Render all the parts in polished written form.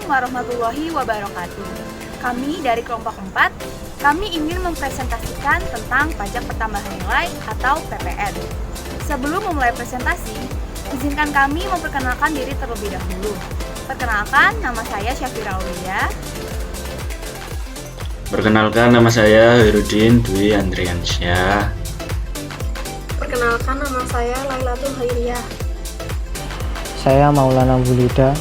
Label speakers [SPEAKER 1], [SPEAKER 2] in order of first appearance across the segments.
[SPEAKER 1] warahmatullahi wabarakatuh. Kami dari kelompok 4, kami ingin mempresentasikan tentang pajak pertambahan nilai atau PPN. Sebelum memulai presentasi, izinkan kami memperkenalkan diri terlebih dahulu. Perkenalkan, nama saya Syafira Aulia.
[SPEAKER 2] Perkenalkan, nama saya Herudin Dwi Andriansyah.
[SPEAKER 3] Perkenalkan, nama saya Lailatul Khairiyah.
[SPEAKER 4] Saya Maulana Bulida.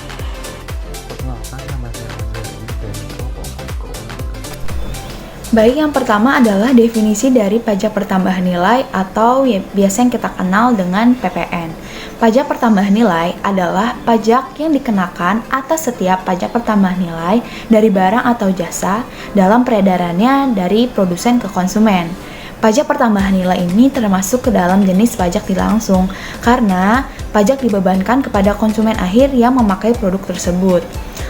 [SPEAKER 1] Baik, yang pertama adalah definisi dari pajak pertambahan nilai atau biasa yang kita kenal dengan PPN. Pajak pertambahan nilai adalah pajak yang dikenakan atas setiap pajak pertambahan nilai dari barang atau jasa dalam peredarannya dari produsen ke konsumen. Pajak pertambahan nilai ini termasuk ke dalam jenis pajak tidak langsung karena pajak dibebankan kepada konsumen akhir yang memakai produk tersebut.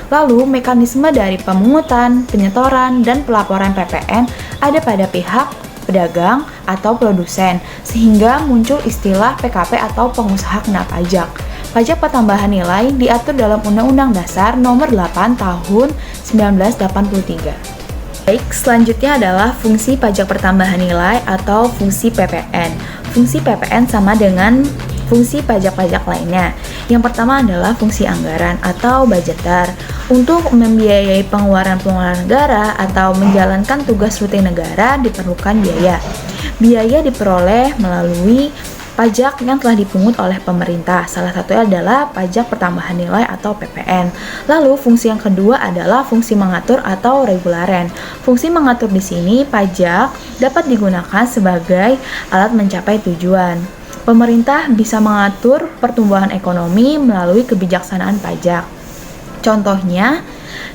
[SPEAKER 1] Lalu, mekanisme dari pemungutan, penyetoran, dan pelaporan PPN ada pada pihak pedagang atau produsen, sehingga muncul istilah PKP atau pengusaha kena pajak. Pajak pertambahan nilai diatur dalam Undang-Undang Dasar Nomor 8 Tahun 1983. Baik, selanjutnya adalah fungsi pajak pertambahan nilai atau fungsi PPN. Fungsi PPN sama dengan fungsi pajak-pajak lainnya. Yang pertama adalah fungsi anggaran atau budgeter. Untuk membiayai pengeluaran-pengeluaran negara atau menjalankan tugas rutin negara diperlukan biaya. Biaya diperoleh melalui pajak yang telah dipungut oleh pemerintah. Salah satunya adalah pajak pertambahan nilai atau PPN. Lalu fungsi yang kedua adalah fungsi mengatur atau regularen. Fungsi mengatur di sini pajak dapat digunakan sebagai alat mencapai tujuan. Pemerintah bisa mengatur pertumbuhan ekonomi melalui kebijaksanaan pajak. Contohnya,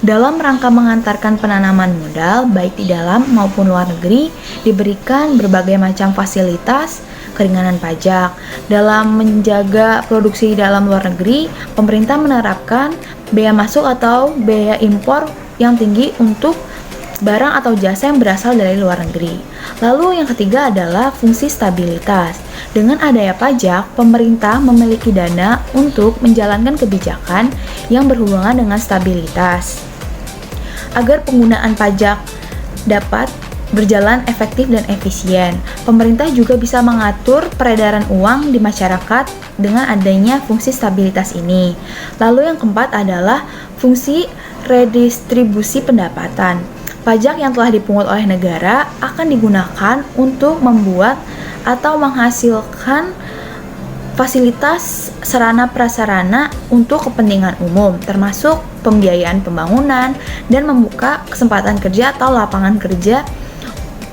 [SPEAKER 1] dalam rangka mengantarkan penanaman modal baik di dalam maupun luar negeri, diberikan berbagai macam fasilitas keringanan pajak. Dalam menjaga produksi di dalam luar negeri, pemerintah menerapkan bea masuk atau bea impor yang tinggi untuk barang atau jasa yang berasal dari luar negeri. Lalu yang ketiga adalah fungsi stabilitas. Dengan adanya pajak, pemerintah memiliki dana untuk menjalankan kebijakan yang berhubungan dengan stabilitas. Agar penggunaan pajak dapat berjalan efektif dan efisien, pemerintah juga bisa mengatur peredaran uang di masyarakat dengan adanya fungsi stabilitas ini. Lalu yang keempat adalah fungsi redistribusi pendapatan. Pajak yang telah dipungut oleh negara akan digunakan untuk membuat atau menghasilkan fasilitas sarana prasarana untuk kepentingan umum, termasuk pembiayaan pembangunan dan membuka kesempatan kerja atau lapangan kerja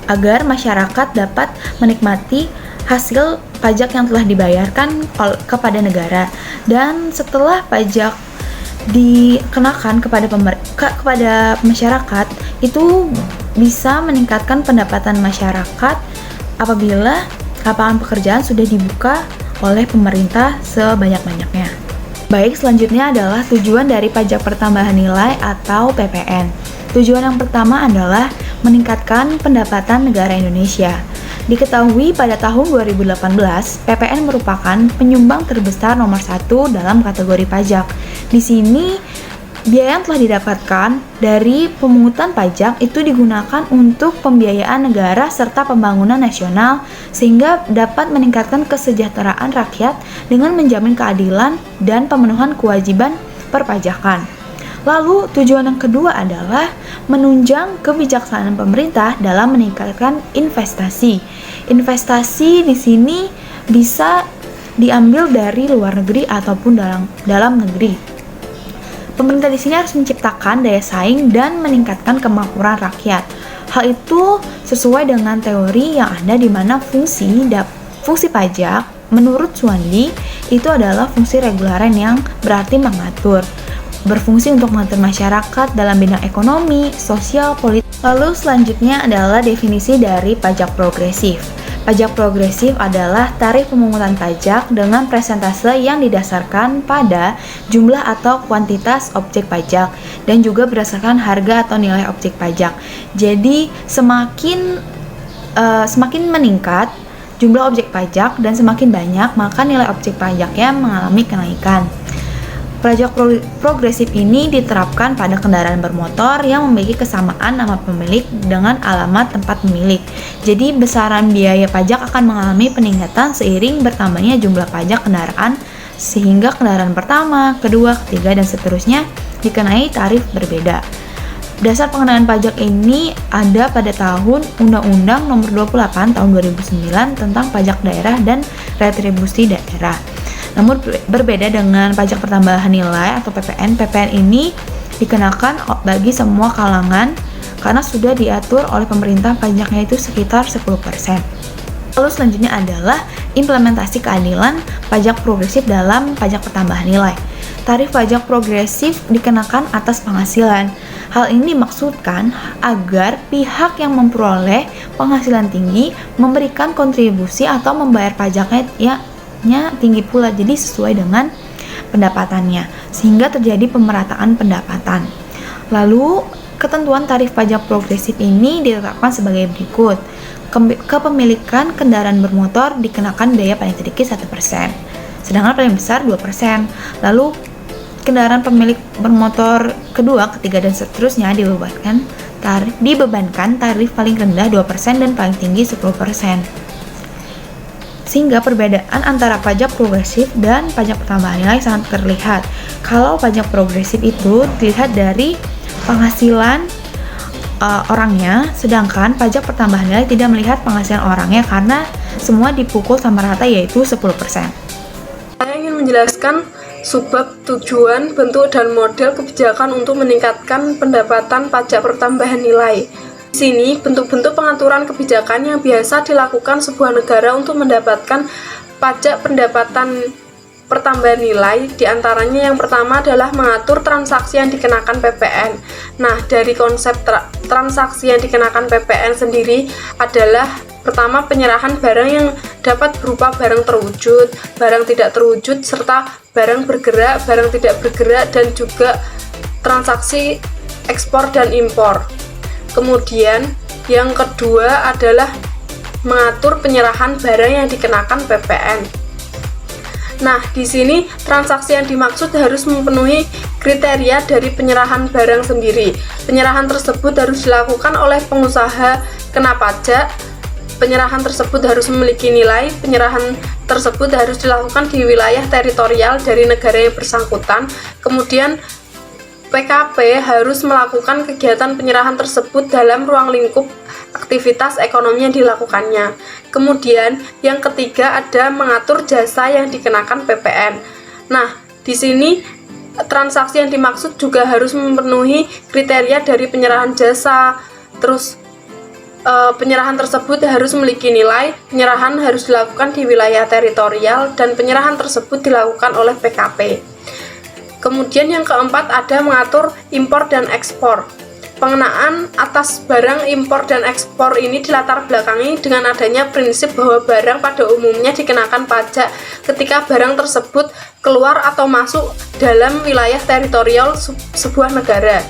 [SPEAKER 1] agar masyarakat dapat menikmati hasil pajak yang telah dibayarkan kepada negara. Dan setelah pajak dikenakan kepada masyarakat, itu bisa meningkatkan pendapatan masyarakat apabila lapangan pekerjaan sudah dibuka oleh pemerintah sebanyak-banyaknya. Baik, selanjutnya adalah tujuan dari pajak pertambahan nilai atau PPN. Tujuan yang pertama adalah meningkatkan pendapatan negara Indonesia. Diketahui pada tahun 2018, PPN merupakan penyumbang terbesar nomor 1 dalam kategori pajak. Di sini, biaya yang telah didapatkan dari pemungutan pajak itu digunakan untuk pembiayaan negara serta pembangunan nasional sehingga dapat meningkatkan kesejahteraan rakyat dengan menjamin keadilan dan pemenuhan kewajiban perpajakan. Lalu tujuan yang kedua adalah menunjang kebijaksanaan pemerintah dalam meningkatkan investasi. Investasi di sini bisa diambil dari luar negeri ataupun dalam negeri. Pemerintah di sini harus menciptakan daya saing dan meningkatkan kemakmuran rakyat. Hal itu sesuai dengan teori yang ada di mana fungsi pajak menurut Suwandi itu adalah fungsi regularen yang berarti mengatur. Berfungsi untuk mengatur masyarakat dalam bidang ekonomi, sosial, politik. Lalu selanjutnya adalah definisi dari pajak progresif. Pajak progresif adalah tarif pemungutan pajak dengan persentase yang didasarkan pada jumlah atau kuantitas objek pajak dan juga berdasarkan harga atau nilai objek pajak. Jadi semakin meningkat jumlah objek pajak dan semakin banyak maka nilai objek pajaknya mengalami kenaikan. Pajak progresif ini diterapkan pada kendaraan bermotor yang memiliki kesamaan nama pemilik dengan alamat tempat pemilik. Jadi besaran biaya pajak akan mengalami peningkatan seiring bertambahnya jumlah pajak kendaraan, sehingga kendaraan pertama, kedua, ketiga, dan seterusnya dikenai tarif berbeda. Dasar pengenaan pajak ini ada pada tahun Undang-Undang Nomor 28 Tahun 2009 tentang pajak daerah dan retribusi daerah. Namun berbeda dengan pajak pertambahan nilai atau PPN. PPN ini dikenakan bagi semua kalangan karena sudah diatur oleh pemerintah pajaknya itu sekitar 10%. Lalu selanjutnya adalah implementasi keadilan pajak progresif dalam pajak pertambahan nilai. Tarif pajak progresif dikenakan atas penghasilan. Hal ini dimaksudkan agar pihak yang memperoleh penghasilan tinggi memberikan kontribusi atau membayar pajaknya tinggi pula, jadi sesuai dengan pendapatannya, sehingga terjadi pemerataan pendapatan. Lalu, ketentuan tarif pajak progresif ini ditetapkan sebagai berikut. Kepemilikan kendaraan bermotor dikenakan biaya paling sedikit 1%, sedangkan paling besar 2%. Lalu, kendaraan pemilik bermotor kedua, ketiga, dan seterusnya dibebankan tarif paling rendah 2% dan paling tinggi 10%. Sehingga perbedaan antara pajak progresif dan pajak pertambahan nilai sangat terlihat. Kalau pajak progresif itu dilihat dari penghasilan orangnya, sedangkan pajak pertambahan nilai tidak melihat penghasilan orangnya karena semua dipukul sama rata, yaitu 10%.
[SPEAKER 3] Saya ingin menjelaskan subbab, tujuan, bentuk, dan model kebijakan untuk meningkatkan pendapatan pajak pertambahan nilai. Di sini, bentuk-bentuk pengaturan kebijakan yang biasa dilakukan sebuah negara untuk mendapatkan pajak pendapatan pertambahan nilai, diantaranya yang pertama adalah mengatur transaksi yang dikenakan PPN. Nah, dari konsep transaksi yang dikenakan PPN sendiri adalah pertama, penyerahan barang yang dapat berupa barang terwujud, barang tidak terwujud, serta barang bergerak, barang tidak bergerak, dan juga transaksi ekspor dan impor. Kemudian, yang kedua adalah mengatur penyerahan barang yang dikenakan PPN. Nah, di sini transaksi yang dimaksud harus memenuhi kriteria dari penyerahan barang sendiri. Penyerahan tersebut harus dilakukan oleh pengusaha kena pajak. Penyerahan tersebut harus memiliki nilai. Penyerahan tersebut harus dilakukan di wilayah teritorial dari negara yang bersangkutan. Kemudian PKP harus melakukan kegiatan penyerahan tersebut dalam ruang lingkup aktivitas ekonomi yang dilakukannya. Kemudian yang ketiga ada mengatur jasa yang dikenakan PPN. Nah, di sini transaksi yang dimaksud juga harus memenuhi kriteria dari penyerahan jasa. Terus penyerahan tersebut harus memiliki nilai, penyerahan harus dilakukan di wilayah teritorial, dan penyerahan tersebut dilakukan oleh PKP. Kemudian yang keempat ada mengatur impor dan ekspor. Pengenaan atas barang impor dan ekspor ini dilatar belakangi dengan adanya prinsip bahwa barang pada umumnya dikenakan pajak ketika barang tersebut keluar atau masuk dalam wilayah teritorial sebuah negara.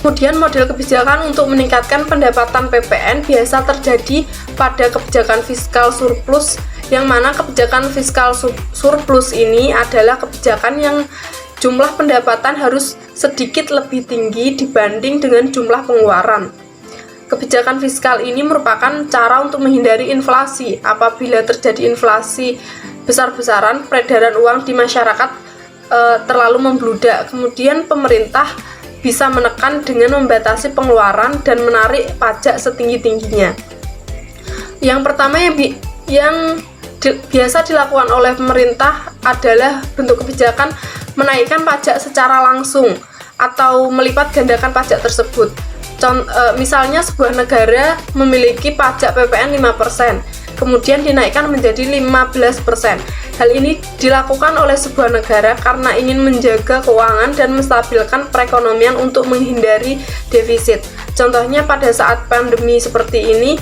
[SPEAKER 3] Kemudian model kebijakan untuk meningkatkan pendapatan PPN biasa terjadi pada kebijakan fiskal surplus, yang mana kebijakan fiskal surplus ini adalah kebijakan yang jumlah pendapatan harus sedikit lebih tinggi dibanding dengan jumlah pengeluaran. Kebijakan fiskal ini merupakan cara untuk menghindari inflasi. Apabila terjadi inflasi besar-besaran, peredaran uang di masyarakat terlalu membludak. Kemudian pemerintah bisa menekan dengan membatasi pengeluaran dan menarik pajak setinggi-tingginya. Yang pertama yang biasa dilakukan oleh pemerintah adalah bentuk kebijakan menaikkan pajak secara langsung atau melipat gandakan pajak tersebut. Misalnya sebuah negara memiliki pajak PPN 5%, kemudian dinaikkan menjadi 15%. Hal ini dilakukan oleh sebuah negara karena ingin menjaga keuangan dan menstabilkan perekonomian untuk menghindari defisit. Contohnya pada saat pandemi seperti ini,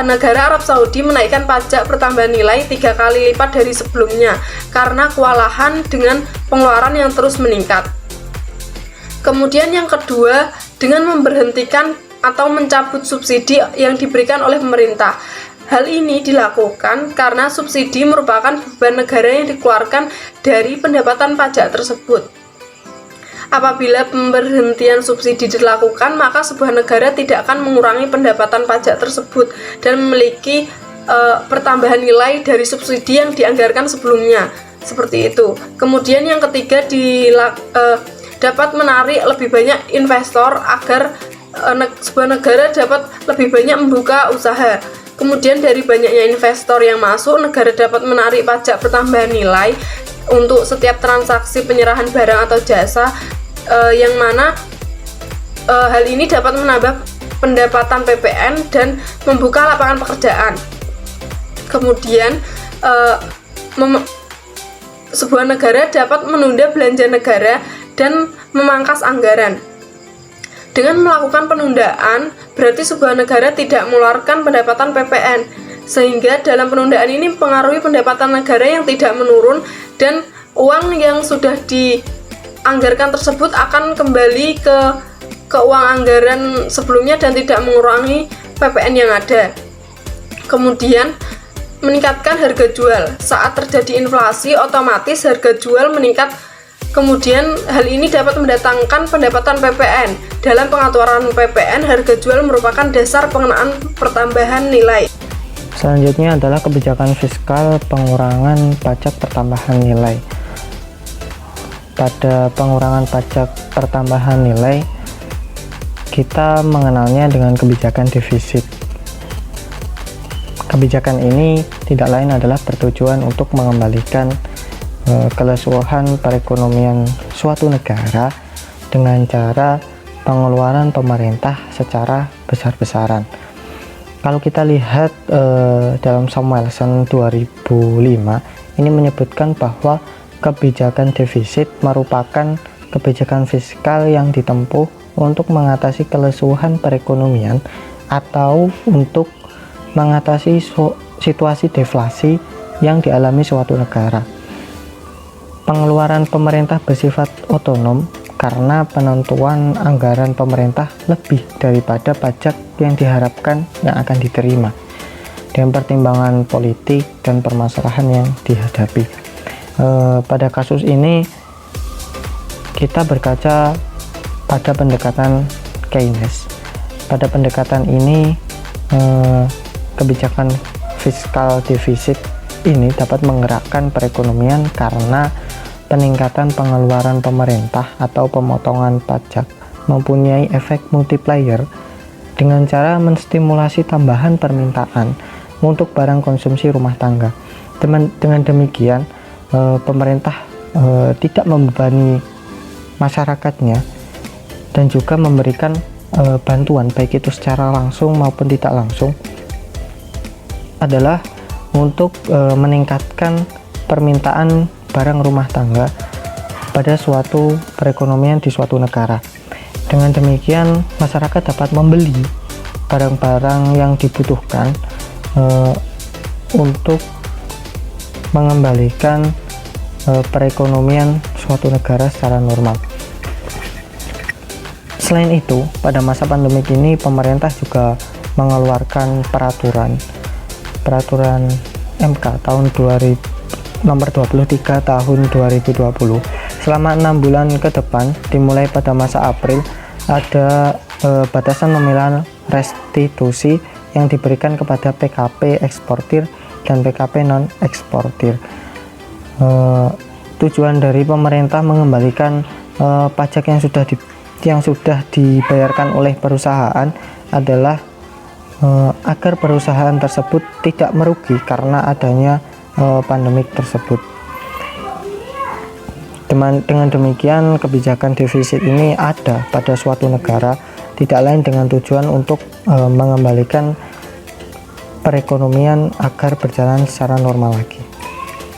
[SPEAKER 3] negara Arab Saudi menaikkan pajak pertambahan nilai 3 kali lipat dari sebelumnya karena kewalahan dengan pengeluaran yang terus meningkat. Kemudian yang kedua, dengan memberhentikan atau mencabut subsidi yang diberikan oleh pemerintah. Hal ini dilakukan karena subsidi merupakan beban negara yang dikeluarkan dari pendapatan pajak tersebut. Apabila pemberhentian subsidi dilakukan, maka sebuah negara tidak akan mengurangi pendapatan pajak tersebut dan memiliki pertambahan nilai dari subsidi yang dianggarkan sebelumnya. Seperti itu. Kemudian yang ketiga dapat menarik lebih banyak investor agar sebuah negara dapat lebih banyak membuka usaha. Kemudian dari banyaknya investor yang masuk, negara dapat menarik pajak pertambahan nilai untuk setiap transaksi penyerahan barang atau jasa, yang mana hal ini dapat menambah pendapatan PPN dan membuka lapangan pekerjaan. Kemudian sebuah negara dapat menunda belanja negara dan memangkas anggaran. Dengan melakukan penundaan, berarti sebuah negara tidak mengeluarkan pendapatan PPN, sehingga dalam penundaan ini mempengaruhi pendapatan negara yang tidak menurun, dan uang yang sudah dianggarkan tersebut akan kembali ke uang anggaran sebelumnya dan tidak mengurangi PPN yang ada. Kemudian meningkatkan harga jual. Saat terjadi inflasi, otomatis harga jual meningkat. Kemudian hal ini dapat mendatangkan pendapatan PPN. Dalam pengaturan PPN, harga jual merupakan dasar pengenaan pertambahan nilai.
[SPEAKER 4] Selanjutnya adalah kebijakan fiskal pengurangan pajak pertambahan nilai. Pada pengurangan pajak pertambahan nilai, kita mengenalnya dengan kebijakan defisit. Kebijakan ini tidak lain adalah bertujuan untuk mengembalikan kelesuan perekonomian suatu negara dengan cara pengeluaran pemerintah secara besar-besaran. Kalau kita lihat dalam Samuelson 2005, ini menyebutkan bahwa kebijakan defisit merupakan kebijakan fiskal yang ditempuh untuk mengatasi kelesuan perekonomian atau untuk mengatasi situasi deflasi yang dialami suatu negara. Pengeluaran pemerintah bersifat otonom karena penentuan anggaran pemerintah lebih daripada pajak yang diharapkan yang akan diterima, dengan pertimbangan politik dan permasalahan yang dihadapi. Pada kasus ini kita berkaca pada pendekatan Keynes. Pada pendekatan ini kebijakan fiskal defisit ini dapat menggerakkan perekonomian karena peningkatan pengeluaran pemerintah atau pemotongan pajak mempunyai efek multiplier dengan cara menstimulasi tambahan permintaan untuk barang konsumsi rumah tangga. Dengan demikian, pemerintah tidak membebani masyarakatnya dan juga memberikan bantuan, baik itu secara langsung maupun tidak langsung, adalah untuk meningkatkan permintaan barang rumah tangga pada suatu perekonomian di suatu negara. Dengan demikian, masyarakat dapat membeli barang-barang yang dibutuhkan untuk mengembalikan perekonomian suatu negara secara normal. Selain itu, pada masa pandemi ini pemerintah juga mengeluarkan peraturan MK tahun nomor 23 tahun 2020. Selama 6 bulan ke depan, dimulai pada masa April, ada batasan nominal restitusi yang diberikan kepada PKP eksportir dan PKP non eksportir. Tujuan dari pemerintah mengembalikan pajak yang sudah dibayarkan oleh perusahaan adalah agar perusahaan tersebut tidak merugi karena adanya pandemik tersebut. Dengan demikian, kebijakan defisit ini ada pada suatu negara tidak lain dengan tujuan untuk mengembalikan perekonomian agar berjalan secara normal lagi.